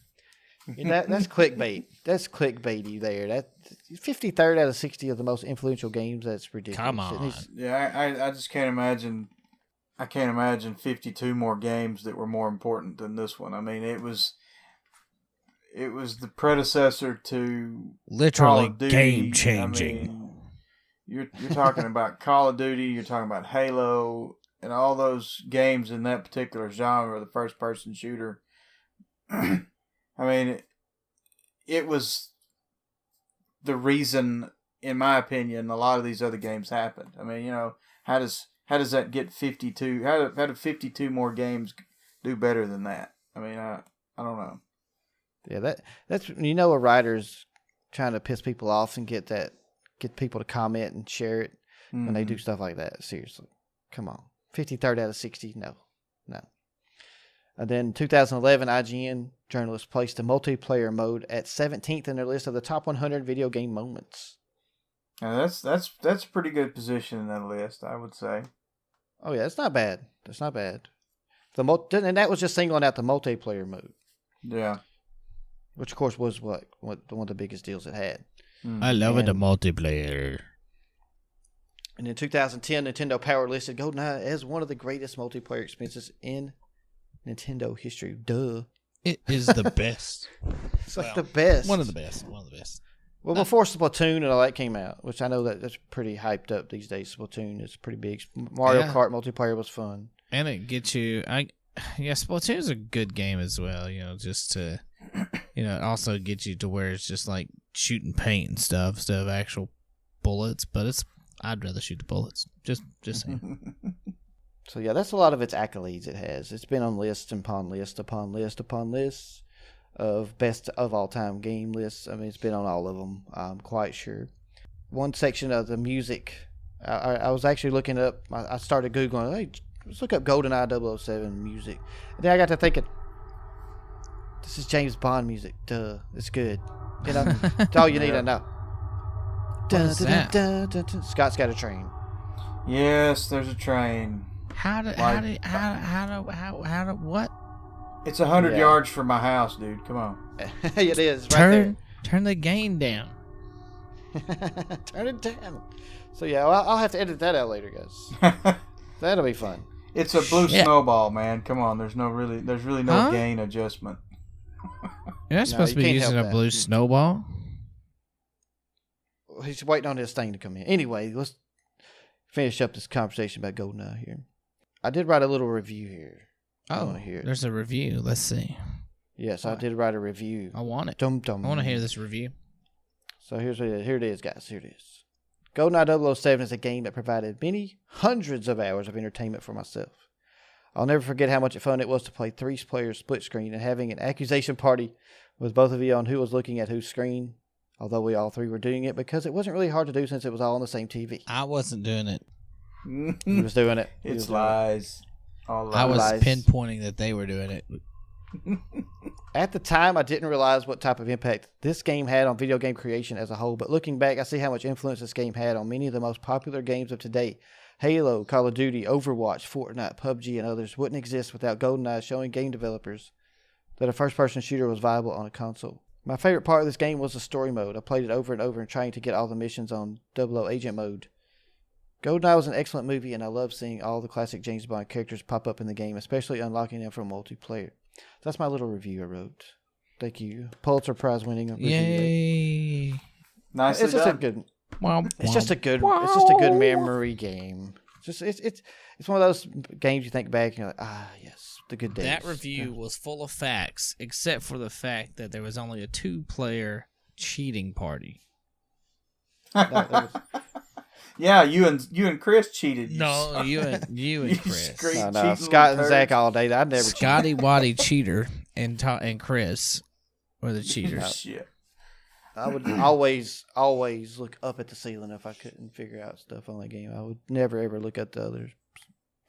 That's clickbait. That's clickbaity there. That 53rd out of 60 of the most influential games. That's ridiculous. Come on. Yeah, I just can't imagine. I can't imagine 52 more games that were more important than this one. I mean, it was the predecessor to Literally Call of Duty. game changing. I mean, you're talking about Call of Duty. You're talking about Halo and all those games in that particular genre, the first person shooter. I mean, it was the reason, in my opinion, a lot of these other games happened. I mean, how does that get 52? How did 52 more games do better than that? I mean, I don't know. Yeah, that's a writer's trying to piss people off and get people to comment and share it when they do stuff like that. Seriously, come on, 53rd out of 60, no. And then 2011, IGN journalists placed the multiplayer mode at 17th in their list of the top 100 video game moments. And that's a pretty good position in that list, I would say. Oh yeah, it's not bad. That's not bad. And that was just singling out the multiplayer mode. Yeah. Which, of course, was one of the biggest deals it had. I love the multiplayer. And in 2010, Nintendo Power listed GoldenEye as one of the greatest multiplayer experiences in Nintendo history. Duh. It is the best. It's like the best. One of the best. One of the best. Well, before Splatoon and all that came out, which I know that's pretty hyped up these days. Splatoon is pretty big. Mario Kart multiplayer was fun. And it gets you... Splatoon is a good game as well, just to... it also gets you to where it's just like shooting paint and stuff instead of actual bullets, but I'd rather shoot the bullets. Just saying. So yeah, that's a lot of its accolades it has. It's been on list upon list upon list upon lists of best of all time game lists. I mean, it's been on all of them, I'm quite sure. One section of the music, I was actually looking up, I started Googling, hey, let's look up GoldenEye 007 music. And then I got to thinking, this is James Bond music. Duh. It's good. It's all you need to know. What is that? Scott's got a train. Yes, there's a train. What? It's 100 yards from my house, dude. Come on. It is right there. Turn the gain down. Turn it down. So yeah, I'll have to edit that out later, guys. That'll be fun. It's a blue snowball, man. Come on. There's really no gain adjustment. You're not supposed to be using a blue snowball. He's waiting on his thing to come in. Anyway, let's finish up this conversation about GoldenEye here. I did write a little review here. Oh, there's a review. Let's see. Yes, I did write a review. I want it. Dum dum. I want to hear this review. So here it is, guys. Here it is. GoldenEye 007 is a game that provided many hundreds of hours of entertainment for myself. I'll never forget how much fun it was to play 3 players split screen and having an accusation party with both of you on who was looking at whose screen. Although we all 3 were doing it because it wasn't really hard to do since it was all on the same TV. I wasn't doing it. He was doing it. It's lies. All lies. I was pinpointing that they were doing it. At the time, I didn't realize what type of impact this game had on video game creation as a whole, but looking back, I see how much influence this game had on many of the most popular games of today. Halo, Call of Duty, Overwatch, Fortnite, PUBG, and others wouldn't exist without GoldenEye showing game developers that a first-person shooter was viable on a console. My favorite part of this game was the story mode. I played it over and over and trying to get all the missions on 00 Agent mode. GoldenEye was an excellent movie, and I love seeing all the classic James Bond characters pop up in the game, especially unlocking them from multiplayer. That's my little review I wrote. Thank you. Pulitzer Prize winning review. Yay! Nicely It's just done. a good. Womp, It's just a good. womp. It's just a good memory game. It's one of those games you think back and you're like, yes, the good days. That review was full of facts, except for the fact that there was only a 2-player cheating party. Yeah, you and Chris cheated. No, you and Chris. Cheating No, Scott and little Zach turds. all day. I'd never Scotty Waddy cheater and Chris were the cheaters. Shit. I would always look up at the ceiling if I couldn't figure out stuff on the game. I would never ever look at the other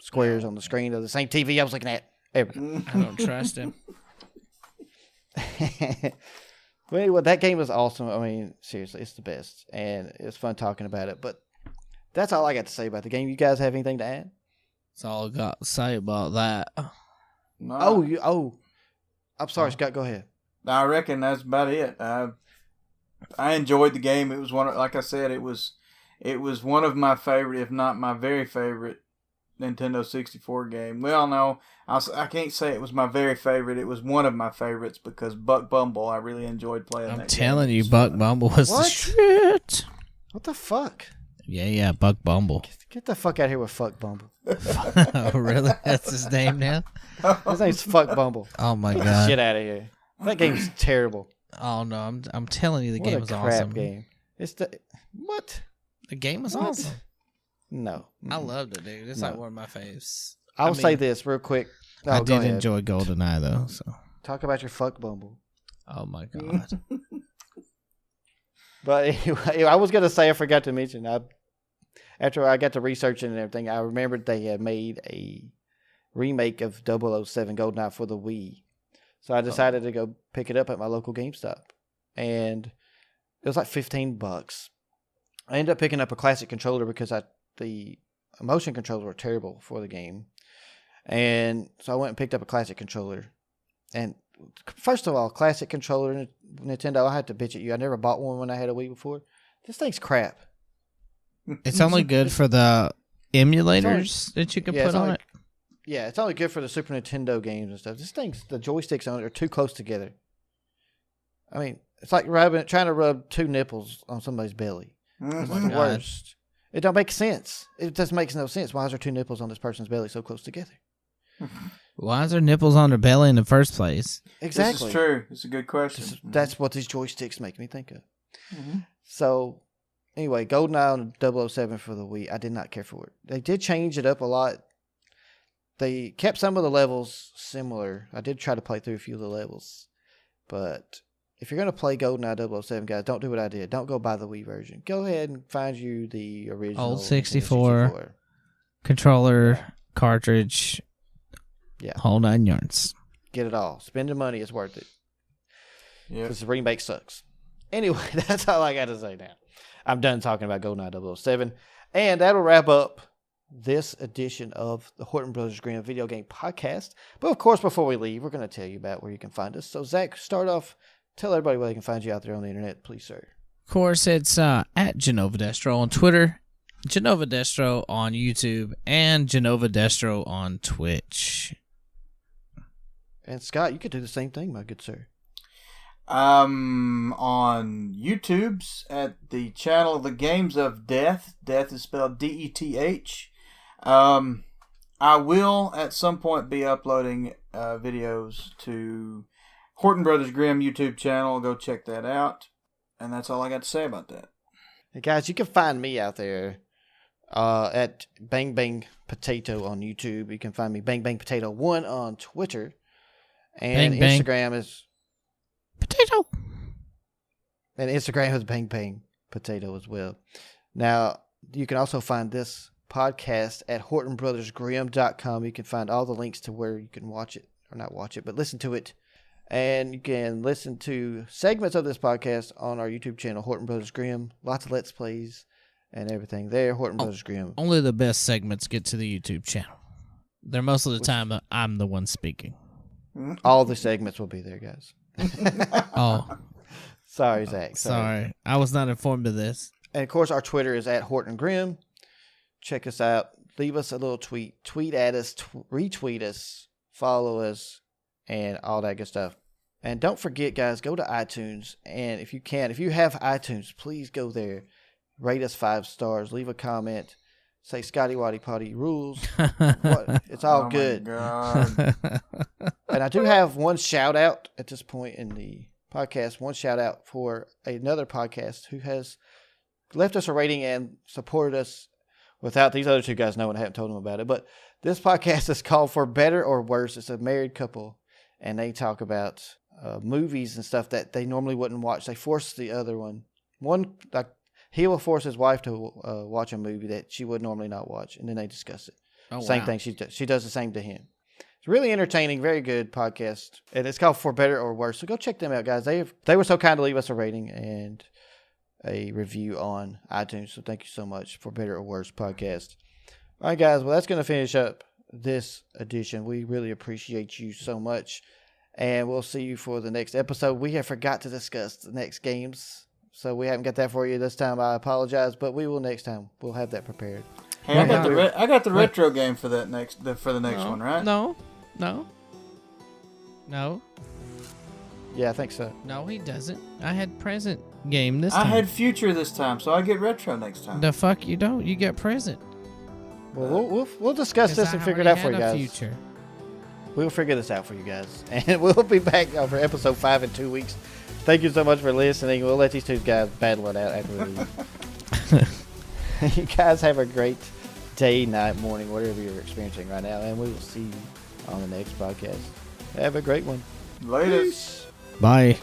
squares on the screen of the same TV I was looking at. Ever. I don't trust him. But anyway, that game was awesome. I mean, seriously, it's the best, and it's fun talking about it. But that's all I got to say about the game. You guys have anything to add? That's all I got to say about that. No. I'm sorry, Scott. Go ahead. I reckon that's about it. I enjoyed the game. It was like I said, it was one of my favorite, if not my very favorite, Nintendo 64 game. Well, no, I can't say it was my very favorite. It was one of my favorites because Buck Bumble. I really enjoyed playing. I'm that telling game. you, Buck Bumble was the What? shit. What the fuck? Yeah, Buck Bumble. Get the fuck out of here with Fuck Bumble. Oh, really? That's his name now? His name's Fuck Bumble. Oh my Get the god. shit out of here. That game's terrible. Oh no, I'm telling you, the What game a was crap awesome. game. It's the what? The game was What? awesome. No, I loved it, dude. It's No. like one of my faves. I'll I say mean, this real quick. I Go did ahead. enjoy GoldenEye though. So, Talk about your Fuck Bumble. oh my god. But anyway, I was gonna say I forgot to mention. After I got to researching and everything, I remembered they had made a remake of 007 GoldenEye for the Wii. So I decided to go pick it up at my local GameStop, and it was like $15. I ended up picking up a classic controller because the motion controllers were terrible for the game, and so I went and picked up a classic controller. And first of all, classic controller Nintendo, I had to bitch at you. I never bought one when I had a Wii before. This thing's crap. It's only good for the emulators that you can Yeah, put it's on only- it. Yeah, it's only good for the Super Nintendo games and stuff. This thing's, the joysticks on it are too close together. I mean, it's like trying to rub two nipples on somebody's belly. It's my the God. worst. It don't make sense. It just makes no sense. Why is there two nipples on this person's belly so close together? Why is there nipples on their belly in the first place? Exactly. This is true. It's a good question. That's what these joysticks make me think of. Mhm. So, anyway, GoldenEye on 007 for the Wii, I did not care for it. They did change it up a lot. They kept some of the levels similar. I did try to play through a few of the levels. But if you're going to play GoldenEye 007, guys, don't do what I did. Don't go buy the Wii version. Go ahead and find you the original. Old Nintendo 64. Controller, cartridge, Yeah. whole 9 yards. Get it all. Spend the money. It's worth it. Yep. Because the remake sucks. Anyway, that's all I got to say now. I'm done talking about GoldenEye 007. And that'll wrap up this edition of the Horton Brothers Grimm Video Game Podcast. But of course, before we leave, we're going to tell you about where you can find us. So, Zach, start off. Tell everybody where they can find you out there on the internet, please, sir. Of course, it's at Genova Destro on Twitter, Genova Destro on YouTube, and Genova Destro on Twitch. And Scott, you could do the same thing, my good sir. On YouTube's at the channel The Games of Death. Death is spelled DETH. I will at some point be uploading videos to Horton Brothers Grimm YouTube channel. Go check that out. And that's all I got to say about that. Hey, guys, you can find me out there at Bang Bang Potato on YouTube. You can find me Bang Bang Potato 1 on Twitter. And Bang Bang. Instagram is... Potato. And Instagram is Bang Bang Potato as well. Now, you can also find this podcast at hortonbrothersgrimm.com. You can find all the links to where you can watch it, or not watch it, but listen to it. And you can listen to segments of this podcast on our YouTube channel, Horton Brothers Grimm. Lots of Let's Plays and everything there, Horton Brothers Grimm. Only the best segments get to the YouTube channel. They're most of the time I'm the one speaking. All the segments will be there, guys. Oh, Sorry, Zach. sorry. I was not informed of this. And of course, our Twitter is at Horton Grimm. Check us out. Leave us a little tweet. Tweet at us. Retweet us. Follow us. And all that good stuff. And don't forget, guys, go to iTunes. And if you can, if you have iTunes, please go there. Rate us 5 stars. Leave a comment. Say Scotty Waddy Potty rules. It's all Oh good. My God. And I do have one shout out at this point in the podcast. One shout out for another podcast who has left us a rating and supported us without these other two guys knowing. I haven't told them about it. But this podcast is called For Better or Worse. It's a married couple, and they talk about movies and stuff that they normally wouldn't watch. They force the other one. Like he will force his wife to watch a movie that she would normally not watch, and then they discuss it. Oh, Same wow. thing. She does the same to him. It's really entertaining, very good podcast, and it's called For Better or Worse. So go check them out, guys. They were so kind to leave us a rating and a review on iTunes. So thank you so much. For Better or Worse podcast. All right, guys. Well, that's going to finish up this edition. We really appreciate you so much, and we'll see you for the next episode. We have forgot to discuss the next games, so we haven't got that for you this time. I apologize, but we will next time. We'll have that prepared. Hey, I got the retro game for the next one, right? No. Yeah, I think so. No, he doesn't. I had present game this I time. had future this time, so I get retro next time. The fuck you don't. You get present. Well, we'll discuss 'Cause this I and figure it out for you already guys. had a future. We'll figure this out for you guys, and we'll be back for episode 5 in 2 weeks. Thank you so much for listening. We'll let these two guys battle it out after we leave. You guys have a great day, night, morning, whatever you're experiencing right now, and we will see you on the next podcast. Have a great one. Later. Peace. Bye.